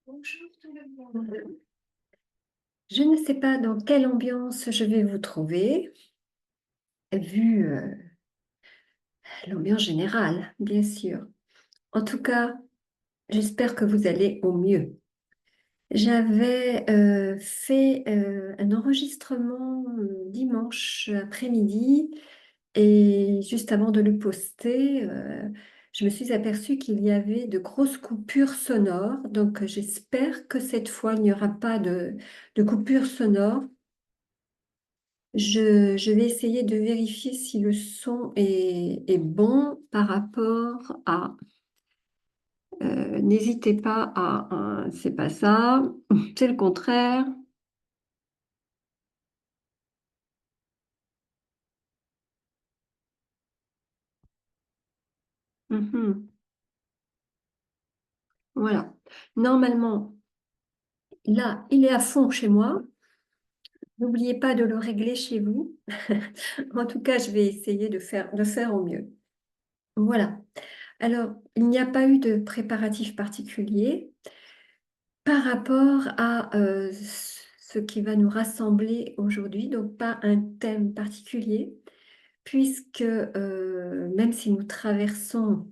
Bonjour tout le monde. Je ne sais pas dans quelle ambiance je vais vous trouver, vu l'ambiance générale, bien sûr. En tout cas, j'espère que vous allez au mieux. J'avais fait un enregistrement dimanche après-midi et juste avant de le poster, je me suis aperçue qu'il y avait de grosses coupures sonores. Donc, j'espère que cette fois, il n'y aura pas de coupures sonores. Je vais essayer de vérifier si le son est bon par rapport à... n'hésitez pas à... c'est pas ça, c'est le contraire. Mhm. Voilà. Normalement, là, il est à fond chez moi. N'oubliez pas de le régler chez vous. En tout cas, je vais essayer de faire au mieux. Voilà. Alors, il n'y a pas eu de préparatif particulier. Par rapport à ce qui va nous rassembler aujourd'hui, donc pas un thème particulier, puisque même si nous traversons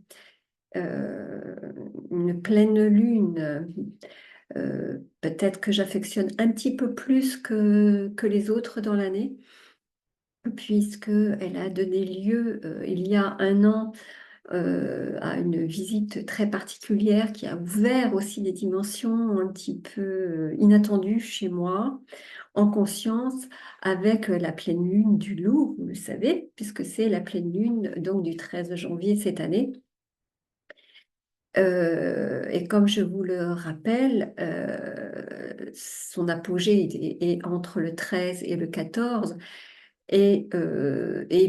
euh, une pleine lune, peut-être que j'affectionne un petit peu plus que les autres dans l'année, puisque elle a donné lieu il y a un an à une visite très particulière qui a ouvert aussi des dimensions un petit peu inattendues chez moi, en conscience, avec la pleine lune du Loup, vous le savez, puisque c'est la pleine lune donc du 13 janvier cette année. Et comme je vous le rappelle, son apogée est entre le 13 et le 14. Et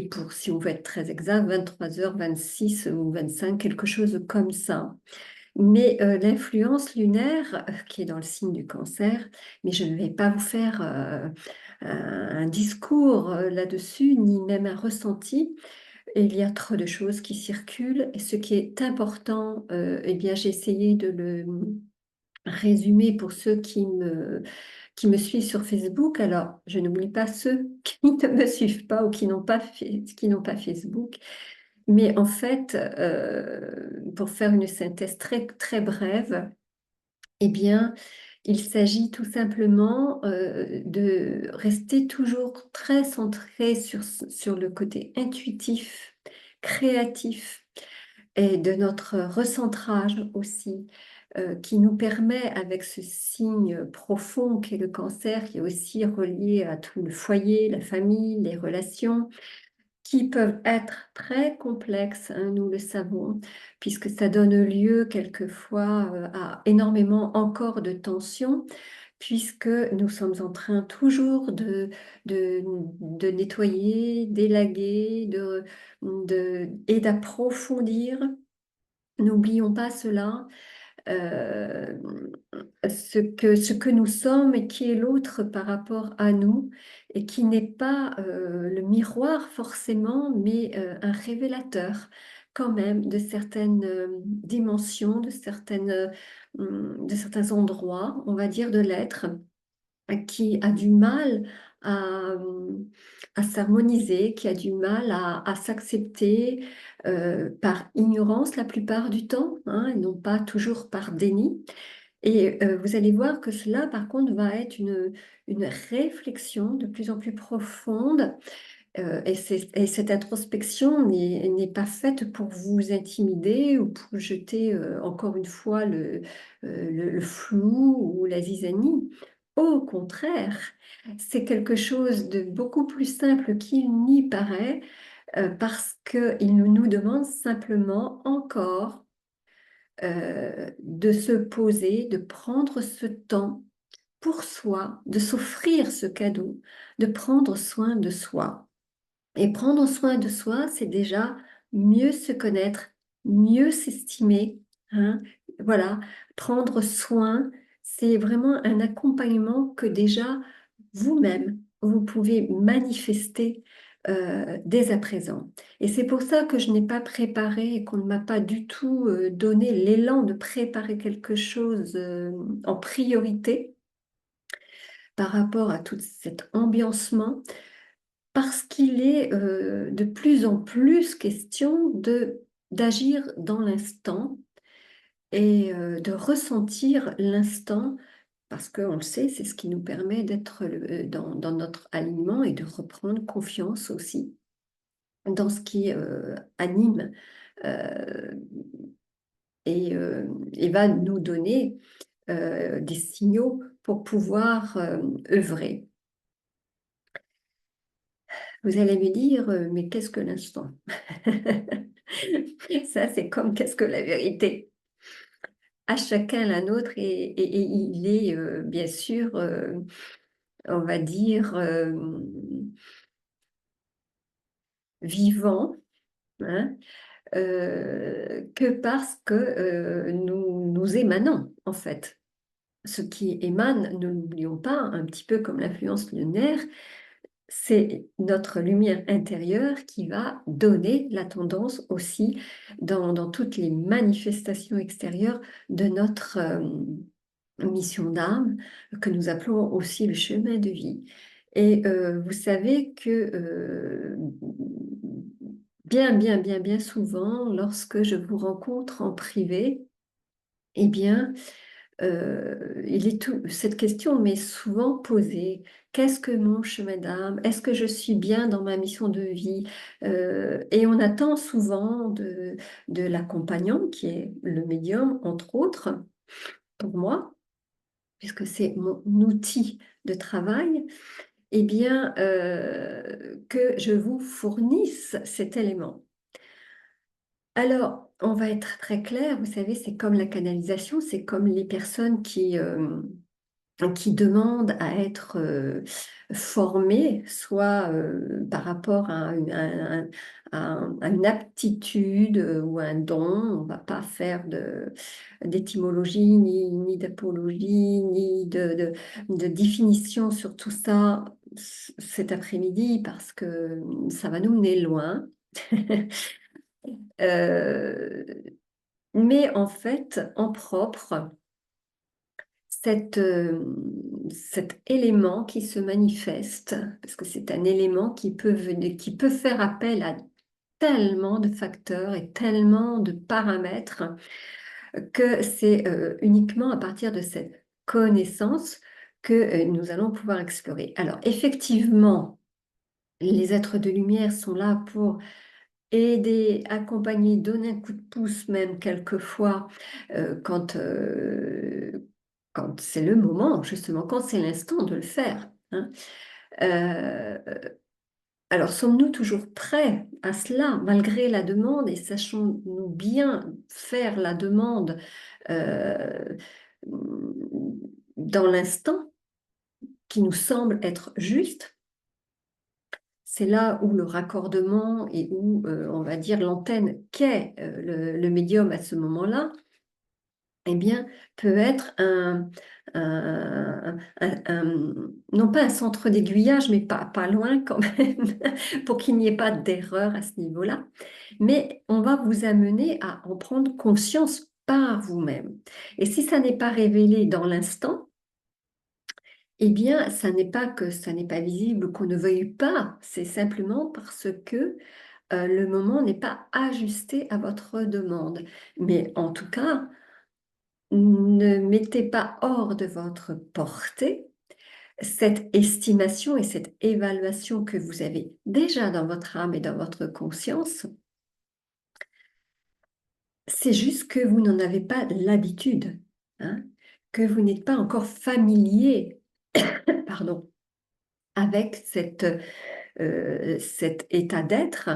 pour, si on veut être très exact, 23h26 ou 25, quelque chose comme ça. Mais l'influence lunaire, qui est dans le signe du cancer, mais je ne vais pas vous faire un discours là-dessus, ni même un ressenti. Il y a trop de choses qui circulent. Et ce qui est important, eh bien, j'ai essayé de le résumer pour ceux qui me suivent sur Facebook. Alors, je n'oublie pas ceux qui ne me suivent pas ou qui n'ont pas Facebook. Mais en fait, pour faire une synthèse très, très brève, eh bien, il s'agit tout simplement de rester toujours très centré sur le côté intuitif, créatif et de notre recentrage aussi, qui nous permet, avec ce signe profond qu'est le cancer, qui est aussi relié à tout le foyer, la famille, les relations, qui peuvent être très complexes, hein, nous le savons, puisque ça donne lieu quelquefois à énormément encore de tensions, puisque nous sommes en train toujours de nettoyer, d'élaguer, et d'approfondir. N'oublions pas cela, euh, ce que nous sommes et qui est l'autre par rapport à nous, et qui n'est pas le miroir forcément, mais un révélateur quand même de certaines dimensions, de certains endroits, on va dire, de l'être qui a du mal à, à s'harmoniser, qui a du mal à s'accepter par ignorance la plupart du temps, hein, et non pas toujours par déni. Et vous allez voir que cela, par contre, va être une réflexion de plus en plus profonde. Et cette introspection n'est pas faite pour vous intimider ou pour jeter encore une fois le flou ou la zizanie. Au contraire, c'est quelque chose de beaucoup plus simple qu'il n'y paraît, parce qu'il nous demande simplement encore de se poser, de prendre ce temps pour soi, de s'offrir ce cadeau, de prendre soin de soi. Et prendre soin de soi, c'est déjà mieux se connaître, mieux s'estimer, hein. Voilà, prendre soin, c'est vraiment un accompagnement que déjà vous-même, vous pouvez manifester dès à présent. Et c'est pour ça que je n'ai pas préparé et qu'on ne m'a pas du tout donné l'élan de préparer quelque chose en priorité par rapport à tout cet ambiancement, parce qu'il est de plus en plus question d'agir dans l'instant et de ressentir l'instant, parce qu'on le sait, c'est ce qui nous permet d'être dans notre alignement et de reprendre confiance aussi dans ce qui anime euh, et va nous donner des signaux pour pouvoir œuvrer. Vous allez me dire, mais qu'est-ce que l'instant? Ça, c'est comme qu'est-ce que la vérité? À chacun la nôtre et il est bien sûr, on va dire, vivant, hein, que parce que nous émanons, en fait. Ce qui émane, ne l'oublions pas, un petit peu comme l'influence lunaire, c'est notre lumière intérieure qui va donner la tendance aussi dans toutes les manifestations extérieures de notre mission d'âme, que nous appelons aussi le chemin de vie. Et vous savez que bien souvent, lorsque je vous rencontre en privé, eh bien, cette question m'est souvent posée. Qu'est-ce que mon chemin d'âme? Est-ce que je suis bien dans ma mission de vie? Et on attend souvent de l'accompagnant, qui est le médium, entre autres, pour moi, puisque c'est mon outil de travail, eh bien, que je vous fournisse cet élément. Alors, on va être très clair, vous savez, c'est comme la canalisation, c'est comme les personnes qui demandent à être formées, soit par rapport à à une aptitude ou un don. On ne va pas faire d'étymologie, ni d'apologie, ni de définition sur tout ça cet après-midi, parce que ça va nous mener loin. Euh, mais en fait, en propre, cet élément qui se manifeste, parce que c'est un élément qui peut faire appel à tellement de facteurs et tellement de paramètres, que c'est uniquement à partir de cette connaissance que nous allons pouvoir explorer. Alors, effectivement, les êtres de lumière sont là pour aider, accompagner, donner un coup de pouce même quelquefois quand, quand c'est le moment, justement, quand c'est l'instant de le faire, hein. Euh, alors, sommes-nous toujours prêts à cela, malgré la demande, et sachons-nous bien faire la demande euh, dans l'instant qui nous semble être juste? C'est là où le raccordement et où, on va dire, l'antenne qu'est le médium à ce moment-là, eh bien, peut être non pas un centre d'aiguillage, mais pas loin quand même, pour qu'il n'y ait pas d'erreur à ce niveau-là. Mais on va vous amener à en prendre conscience par vous-même. Et si ça n'est pas révélé dans l'instant, eh bien, ça n'est pas que ça n'est pas visible ou qu'on ne veuille pas, c'est simplement parce que le moment n'est pas ajusté à votre demande. Mais en tout cas, ne mettez pas hors de votre portée cette estimation et cette évaluation que vous avez déjà dans votre âme et dans votre conscience. C'est juste que vous n'en avez pas l'habitude, hein, que vous n'êtes pas encore familier, pardon, avec cet état d'être,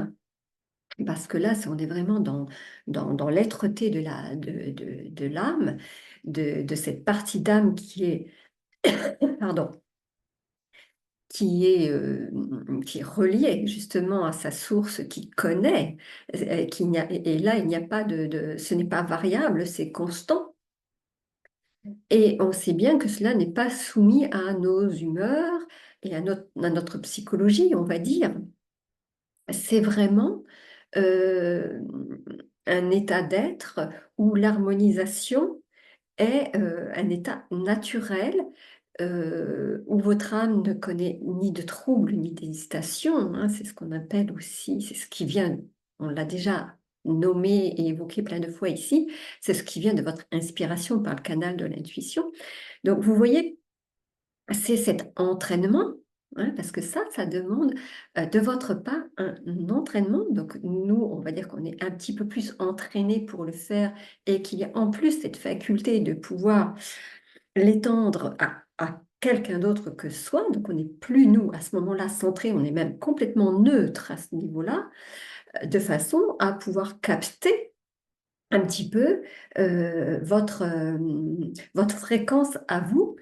parce que là, on est vraiment dans l'être-té de l'âme, de cette partie d'âme pardon, qui est reliée justement à sa source, qui connaît, et là, il n'y a pas ce n'est pas variable, c'est constant. Et on sait bien que cela n'est pas soumis à nos humeurs et à notre psychologie, on va dire. c'est vraiment euh, un état d'être où l'harmonisation est un état naturel, où votre âme ne connaît ni de trouble ni d'hésitation, hein. C'est ce qu'on appelle aussi, c'est ce qui vient, on l'a déjà nommé et évoqué plein de fois ici, c'est ce qui vient de votre inspiration par le canal de l'intuition. Donc vous voyez, c'est cet entraînement, hein, parce que ça demande de votre part un entraînement. Donc nous, on va dire qu'on est un petit peu plus entraîné pour le faire et qu'il y a en plus cette faculté de pouvoir l'étendre à quelqu'un d'autre que soi. Donc on n'est plus, nous, à ce moment-là, centré, on est même complètement neutre à ce niveau-là, de façon à pouvoir capter un petit peu votre fréquence à vous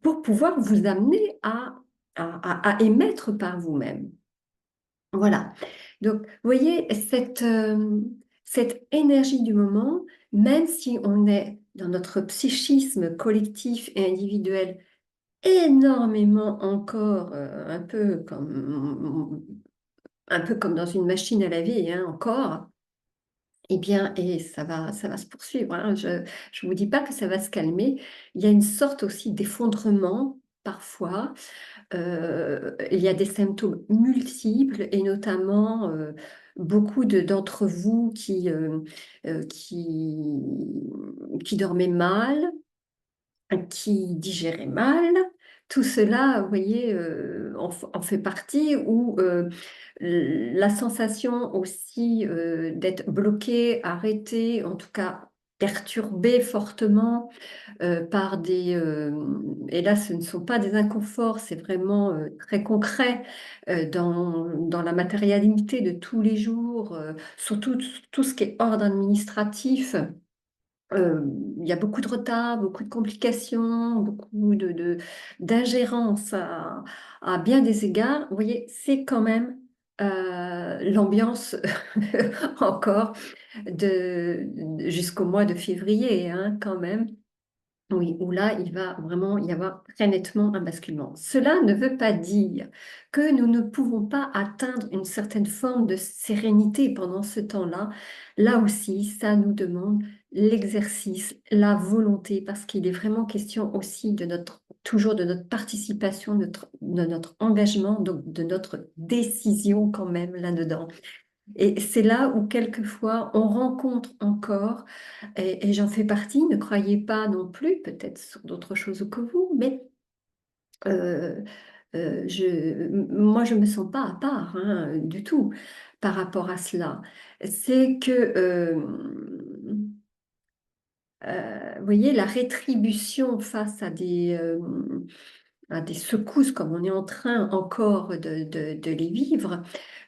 pour pouvoir vous amener à émettre par vous-même. Voilà. Donc, vous voyez, cette énergie du moment, même si on est dans notre psychisme collectif et individuel énormément encore, un peu comme dans une machine à laver, hein, encore, eh bien, et ça va se poursuivre, hein. Je ne vous dis pas que ça va se calmer. Il y a une sorte aussi d'effondrement parfois. Il y a des symptômes multiples et notamment beaucoup d'entre vous qui dormaient mal, qui digérait mal. Tout cela, vous voyez, en fait partie, ou la sensation aussi d'être bloqué, arrêté, en tout cas perturbé fortement par et là ce ne sont pas des inconforts, c'est vraiment très concret dans la matérialité de tous les jours, surtout tout ce qui est ordre administratif. Euh, il y a beaucoup de retard, beaucoup de complications, beaucoup d'ingérence à bien des égards. Vous voyez, c'est quand même l'ambiance encore jusqu'au mois de février, hein, quand même. Oui, où là, il va vraiment y avoir très nettement un basculement. Cela ne veut pas dire que nous ne pouvons pas atteindre une certaine forme de sérénité pendant ce temps-là. Là aussi, ça nous demande l'exercice, la volonté, parce qu'il est vraiment question aussi toujours de notre participation, de notre engagement, donc de notre décision quand même là-dedans. Et c'est là où quelquefois on rencontre encore, et j'en fais partie, ne croyez pas non plus, peut-être sur d'autres choses que vous, mais euh, moi je ne me sens pas à part, hein, du tout par rapport à cela. C'est que, vous voyez, la rétribution face à des secousses comme on est en train encore de les vivre,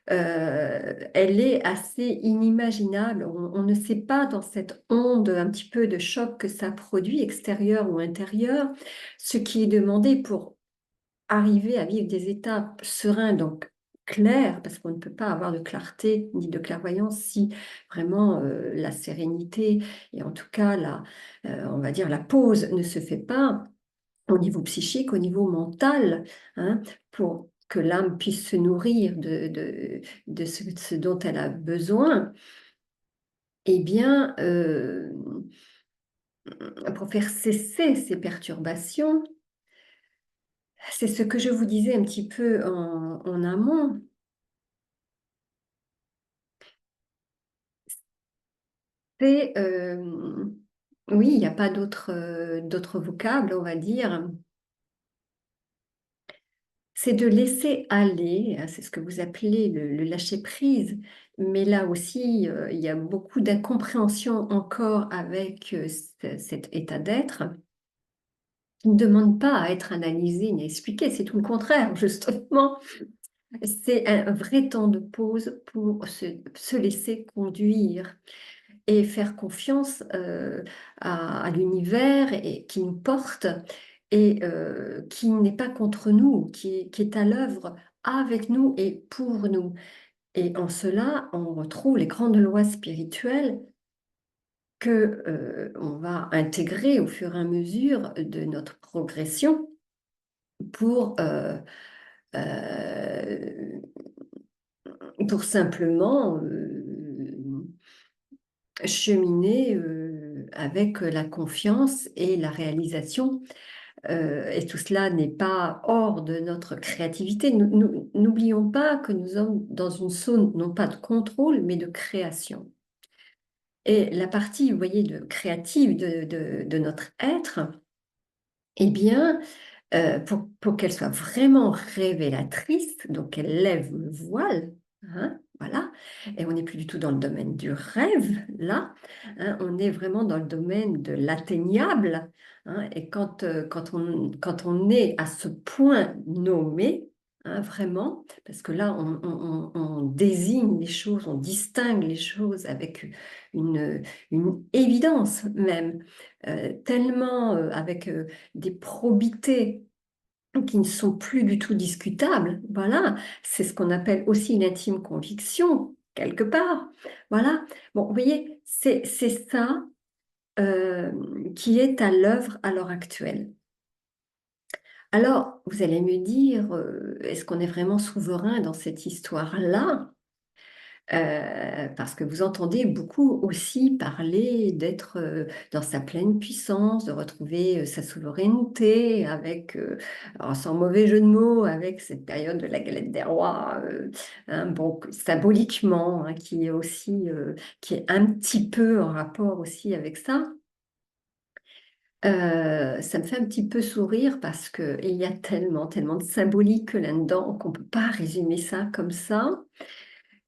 elle est assez inimaginable. On ne sait pas dans cette onde un petit peu de choc que ça produit, extérieur ou intérieur, ce qui est demandé pour arriver à vivre des états sereins, donc clairs, parce qu'on ne peut pas avoir de clarté ni de clairvoyance si vraiment la sérénité et en tout cas on va dire la pause ne se fait pas au niveau psychique, au niveau mental, hein, pour que l'âme puisse se nourrir de ce dont elle a besoin, eh bien, pour faire cesser ces perturbations, c'est ce que je vous disais un petit peu en amont, c'est, oui, il n'y a pas d'autres vocables, on va dire, c'est de laisser aller, hein, c'est ce que vous appelez le lâcher-prise, mais là aussi, il y a beaucoup d'incompréhension encore avec cet état d'être qui ne demande pas à être analysé ni expliqué, c'est tout le contraire, justement. C'est un vrai temps de pause pour se laisser conduire et faire confiance à l'univers et qui nous porte et qui n'est pas contre nous, qui est à l'œuvre avec nous et pour nous. Et en cela, on retrouve les grandes lois spirituelles que on va intégrer au fur et à mesure de notre progression pour euh, pour simplement cheminer avec la confiance et la réalisation. Et tout cela n'est pas hors de notre créativité. N'oublions pas que nous sommes dans une zone, non pas de contrôle, mais de création. Et la partie, vous voyez, créative de notre être, eh bien, pour qu'elle soit vraiment révélatrice, donc qu'elle lève le voile, hein, voilà, et on n'est plus du tout dans le domaine du rêve, là, hein, on est vraiment dans le domaine de l'atteignable, hein, et quand on est à ce point nommé, hein, vraiment, parce que là, on désigne les choses, on distingue les choses avec une, une évidence même, tellement avec des probités qui ne sont plus du tout discutables. Voilà, c'est ce qu'on appelle aussi une intime conviction, quelque part. Voilà, bon, vous voyez, c'est ça euh, qui est à l'œuvre à l'heure actuelle. Alors, vous allez me dire, est-ce qu'on est vraiment souverain dans cette histoire-là? Parce que vous entendez beaucoup aussi parler d'être dans sa pleine puissance, de retrouver sa souveraineté avec, alors sans mauvais jeu de mots, avec cette période de la galette des rois, hein, bon, symboliquement, hein, qui est aussi, qui est un petit peu en rapport aussi avec ça. Ça me fait un petit peu sourire parce qu'il y a tellement, tellement de symbolique là-dedans qu'on ne peut pas résumer ça comme ça.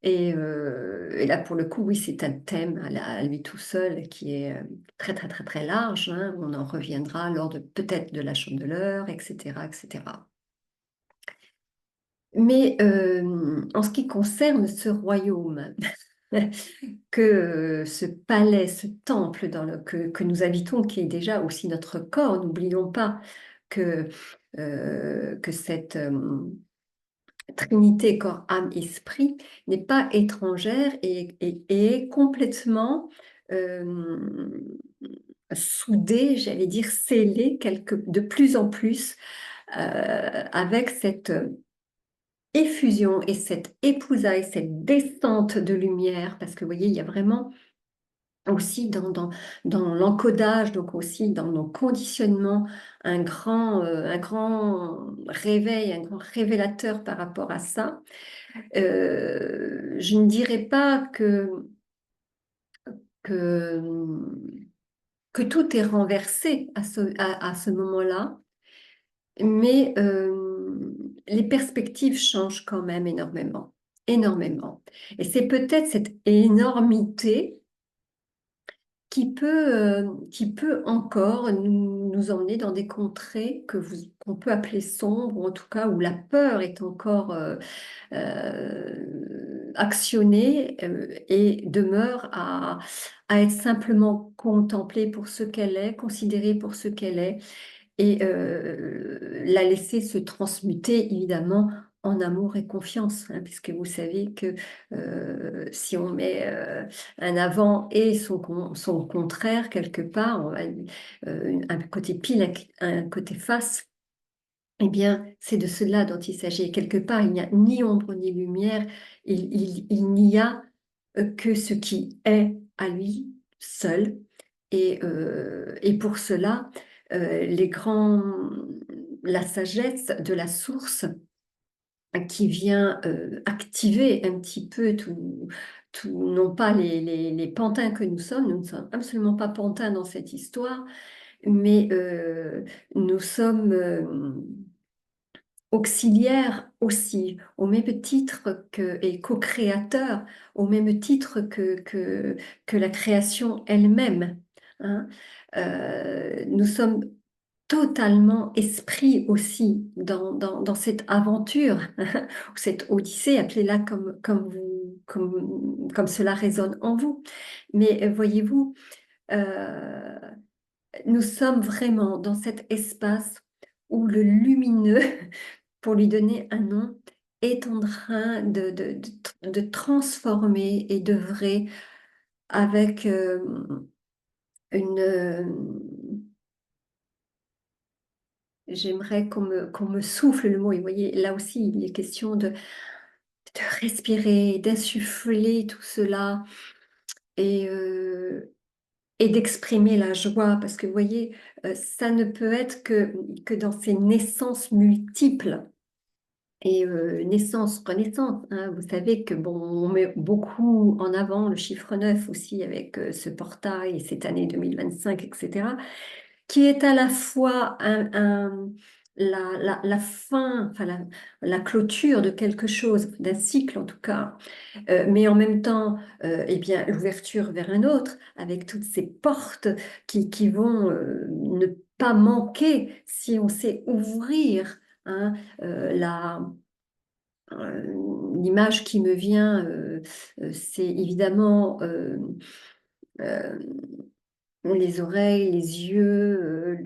Et là, pour le coup, oui, c'est un thème à lui tout seul qui est très, très, très, très large, hein. On en reviendra lors de peut-être de la Chandeleur, etc., etc. Mais en ce qui concerne ce royaume, que ce palais, ce temple que nous habitons, qui est déjà aussi notre corps, n'oublions pas que, que cette Trinité, corps, âme, esprit, n'est pas étrangère et est complètement euh, soudée, j'allais dire scellée de plus en plus avec cette effusion et cette épousaille, cette descente de lumière, parce que vous voyez, il y a vraiment aussi dans l'encodage, donc aussi dans nos conditionnements, un grand réveil, un grand révélateur par rapport à ça. Je ne dirais pas que, que tout est renversé à ce moment-là, mais les perspectives changent quand même énormément, énormément. Et c'est peut-être cette énormité qui peut encore nous emmener dans des contrées qu'on peut appeler sombres, ou en tout cas où la peur est encore actionnée et demeure à être simplement contemplée pour ce qu'elle est, considérée pour ce qu'elle est, et la laisser se transmuter évidemment en amour et confiance, hein, puisque vous savez que si on met un avant et son contraire quelque part, un côté pile, un côté face, eh bien, c'est de cela dont il s'agit. Et quelque part, il n'y a ni ombre ni lumière, il n'y a que ce qui est à lui seul. Et pour cela, les grands, la sagesse de la source qui vient activer un petit peu non pas les pantins que nous ne sommes absolument pas pantins dans cette histoire, mais nous sommes auxiliaires aussi, au même titre et co-créateurs, au même titre que la création elle-même, hein. Nous sommes totalement esprit aussi dans cette aventure, ou cette odyssée, appelez-la comme cela résonne en vous. Mais voyez-vous, euh, nous sommes vraiment dans cet espace où le lumineux, pour lui donner un nom, est en train de transformer et d'œuvrer avec une... j'aimerais qu'on me souffle le mot. Et vous voyez, là aussi, il est question de respirer, d'insuffler tout cela et, euh, et d'exprimer la joie, parce que vous voyez, ça ne peut être que dans ces naissances multiples. Et naissance, renaissance, hein. Vous savez que bon, on met beaucoup en avant le chiffre 9 aussi avec ce portail et cette année 2025, etc., qui est à la fois la fin, enfin la clôture de quelque chose, d'un cycle en tout cas, mais en même temps, eh bien, l'ouverture vers un autre, avec toutes ces portes qui vont ne pas manquer si on sait ouvrir, hein, la l'image qui me vient, c'est évidemment euh, les oreilles, les yeux,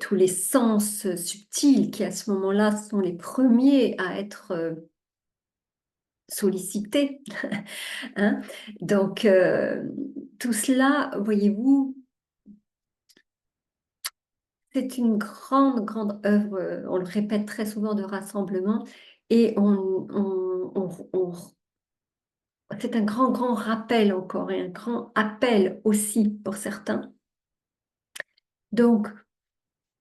tous les sens subtils qui à ce moment-là sont les premiers à être sollicités, hein. Donc tout cela, voyez-vous, c'est une grande, grande œuvre, on le répète très souvent, de rassemblement, et c'est un grand, grand rappel encore et un grand appel aussi pour certains. Donc,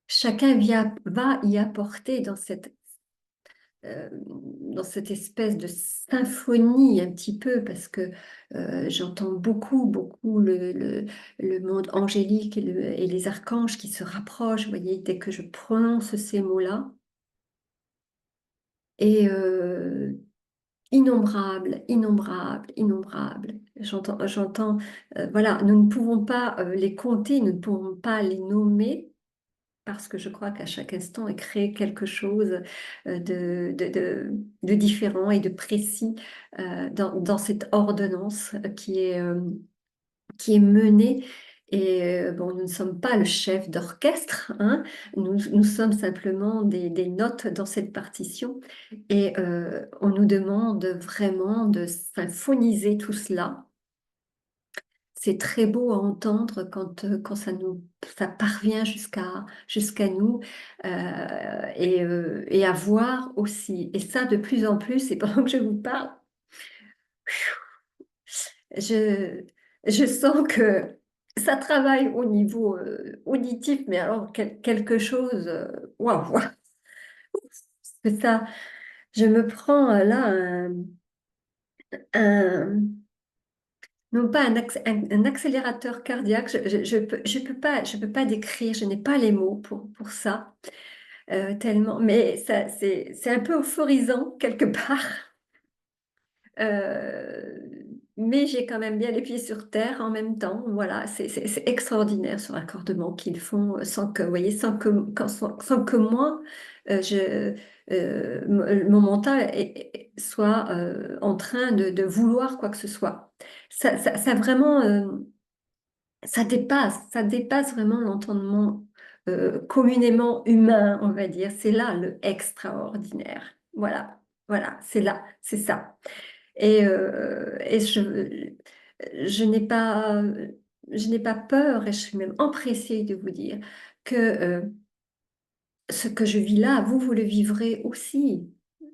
chacun va y apporter dans cette espèce de symphonie un petit peu, parce que j'entends beaucoup, beaucoup le monde angélique et les archanges qui se rapprochent, vous voyez, dès que je prononce ces mots-là. Et innombrables, innombrables, innombrables. J'entends, voilà, nous ne pouvons pas les compter, nous ne pouvons pas les nommer, parce que je crois qu'à chaque instant est créé quelque chose de différent et de précis dans cette ordonnance qui est menée. Et bon, nous ne sommes pas le chef d'orchestre, hein. Nous sommes simplement des notes dans cette partition. Et on nous demande vraiment de symphoniser tout cela. C'est très beau à entendre quand ça parvient jusqu'à nous, et à voir aussi. Et ça, de plus en plus, et pendant que je vous parle, je, je sens que ça travaille au niveau auditif, mais alors quelque chose, waouh, waouh. Que ça, je me prends là un- non pas un accélérateur cardiaque, je peux pas décrire, je n'ai pas les mots pour ça, tellement, mais ça, c'est un peu euphorisant quelque part. Euh, mais j'ai quand même bien les pieds sur terre en même temps. Voilà, c'est extraordinaire ce raccordement qu'ils font sans que, vous voyez, sans que moi, mon mental soit en train de vouloir quoi que ce soit. Ça vraiment, ça dépasse vraiment l'entendement communément humain, on va dire. C'est là le extraordinaire. Voilà, voilà, c'est là, c'est ça. Et je n'ai pas, je n'ai pas peur, et je suis même empressée de vous dire que ce que je vis là, vous le vivrez aussi.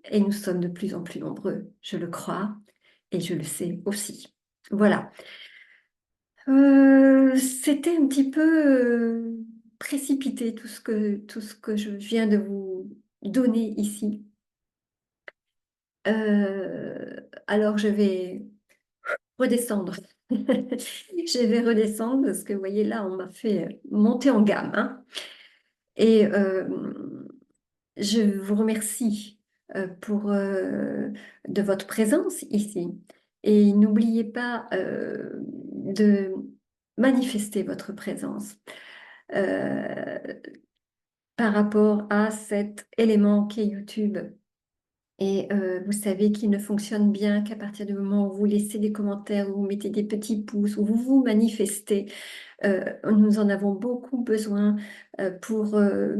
Et nous sommes de plus en plus nombreux, je le crois, et je le sais aussi. Voilà. C'était un petit peu précipité tout ce que je viens de vous donner ici. Alors je vais redescendre. Je vais redescendre parce que vous voyez là, on m'a fait monter en gamme, hein. Et je vous remercie de votre présence ici. Et n'oubliez pas de manifester votre présence euh, par rapport à cet élément qu'est YouTube. Et vous savez qu'il ne fonctionne bien qu'à partir du moment où vous laissez des commentaires, où vous mettez des petits pouces, où vous vous manifestez. Nous en avons beaucoup besoin euh, pour, euh,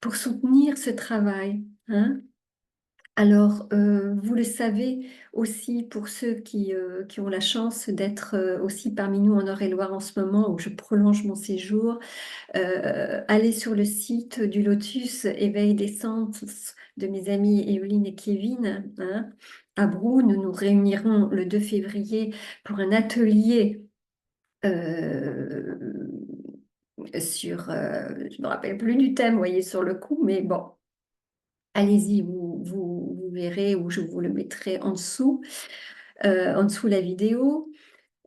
pour soutenir ce travail, hein. Alors, vous le savez aussi pour ceux qui ont la chance d'être aussi parmi nous en Eure-et-Loire en ce moment où je prolonge mon séjour, allez sur le site du Lotus Éveil des Sens de mes amis Evelyne et Kevin, hein. à Brou. Nous nous réunirons le 2 février pour un atelier euh, je ne me rappelle plus du thème, vous voyez, sur le coup, mais bon, allez-y, vous verrez ou je vous le mettrai en dessous la vidéo.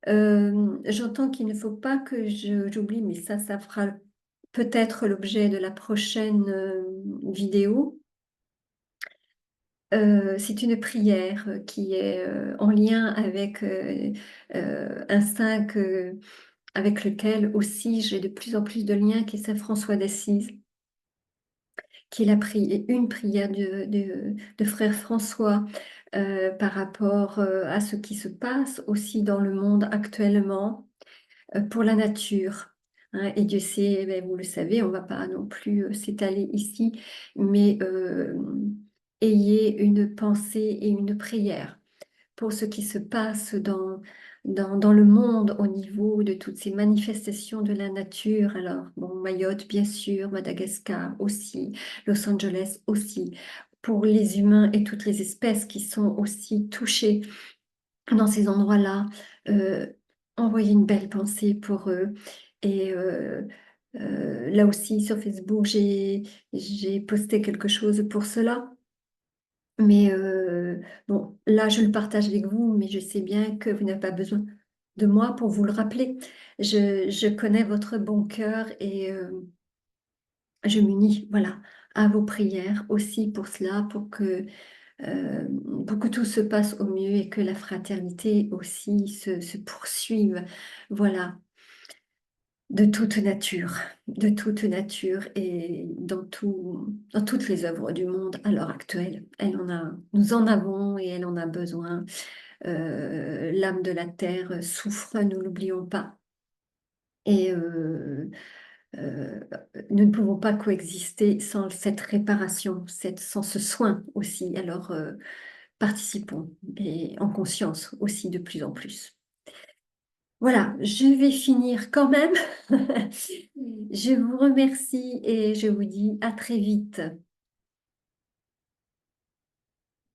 J'entends qu'il ne faut pas que j'oublie, mais ça fera peut-être l'objet de la prochaine vidéo. C'est une prière qui est en lien avec un saint avec lequel aussi j'ai de plus en plus de liens, qui est Saint François d'Assise, qui est une prière de frère François par rapport à ce qui se passe aussi dans le monde actuellement pour la nature. Hein. Et Dieu sait, eh ben, vous le savez, on ne va pas non plus s'étaler ici, mais ayez une pensée et une prière pour ce qui se passe dans le monde au niveau de toutes ces manifestations de la nature. Alors, bon, Mayotte, bien sûr, Madagascar aussi, Los Angeles aussi, pour les humains et toutes les espèces qui sont aussi touchées dans ces endroits-là. euh, Envoyez une belle pensée pour eux. Et là aussi, sur Facebook, j'ai posté quelque chose pour cela. Mais bon, là, je le partage avec vous, mais je sais bien que vous n'avez pas besoin de moi pour vous le rappeler. Je connais votre bon cœur et je m'unis, voilà, à vos prières aussi pour cela, euh, pour que tout se passe au mieux et que la fraternité aussi se poursuive, voilà, de toute nature et dans toutes les œuvres du monde à l'heure actuelle. Nous en avons et elle en a besoin. L'âme de la terre souffre, nous l'oublions pas. Et euh, nous ne pouvons pas coexister sans cette réparation, sans ce soin aussi. Alors, participons et en conscience aussi de plus en plus. Voilà, je vais finir quand même. Je vous remercie et je vous dis à très vite.